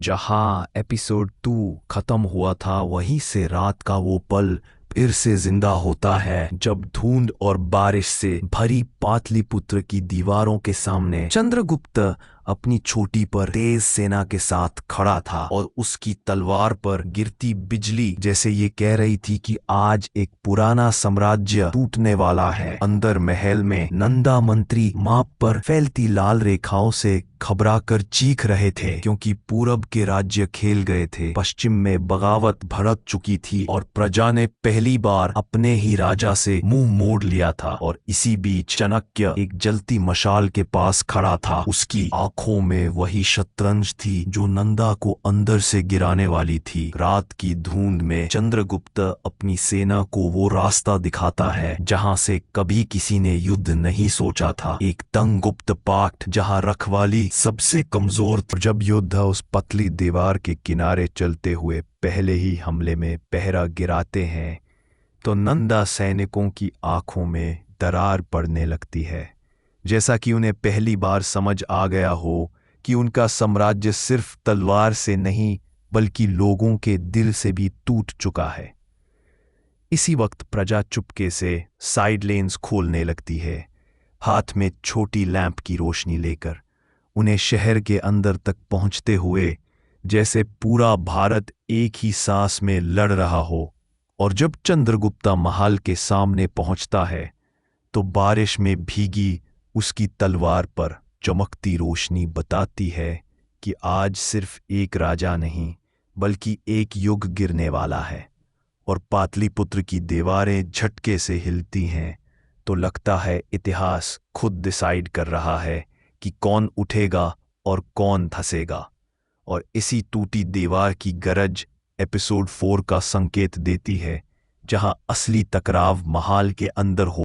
जहां एपिसोड 2 खत्म हुआ था वहीं से रात का वो पल फिर से जिंदा होता है, जब धुंध और बारिश से भरी पाटलिपुत्र की दीवारों के सामने चंद्रगुप्त अपनी छोटी पर तेज सेना के साथ खड़ा था और उसकी तलवार पर गिरती बिजली जैसे ये कह रही थी कि आज एक पुराना साम्राज्य टूटने वाला है। अंदर महल में नंदा मंत्री माप पर फैलती लाल रेखाओं से घबरा कर चीख रहे थे, क्योंकि पूरब के राज्य खेल गए थे, पश्चिम में बगावत भड़क चुकी थी और प्रजा ने पहली बार अपने ही राजा से मुंह मोड़ लिया था। और इसी बीच चाणक्य एक जलती मशाल के पास खड़ा था। उसकी आंखों में वही शतरंज थी जो नंदा को अंदर से गिराने वाली थी। रात की धुंध में चंद्रगुप्त अपनी सेना को वो रास्ता दिखाता है जहां से कभी किसी ने युद्ध नहीं सोचा था, एक तंग गुप्त पाठ जहां रखवाली सबसे कमजोर था। जब योद्धा उस पतली दीवार के किनारे चलते हुए पहले ही हमले में पहरा गिराते हैं तो नंदा सैनिकों की आंखों में दरार पड़ने लगती है, जैसा कि उन्हें पहली बार समझ आ गया हो कि उनका साम्राज्य सिर्फ तलवार से नहीं बल्कि लोगों के दिल से भी टूट चुका है। इसी वक्त प्रजा चुपके से साइड लेन्स खोलने लगती है, हाथ में छोटी लैंप की रोशनी लेकर, उन्हें शहर के अंदर तक पहुंचते हुए जैसे पूरा भारत एक ही सांस में लड़ रहा हो। और जब चंद्रगुप्ता महल के सामने पहुंचता है तो बारिश में भीगी उसकी तलवार पर चमकती रोशनी बताती है कि आज सिर्फ एक राजा नहीं बल्कि एक युग गिरने वाला है। और पाटलिपुत्र की दीवारें झटके से हिलती हैं तो लगता है इतिहास खुद डिसाइड कर रहा है कि कौन उठेगा और कौन धंसेगा। और इसी टूटी दीवार की गरज एपिसोड 4 का संकेत देती है, जहां असली टकराव महल के अंदर हो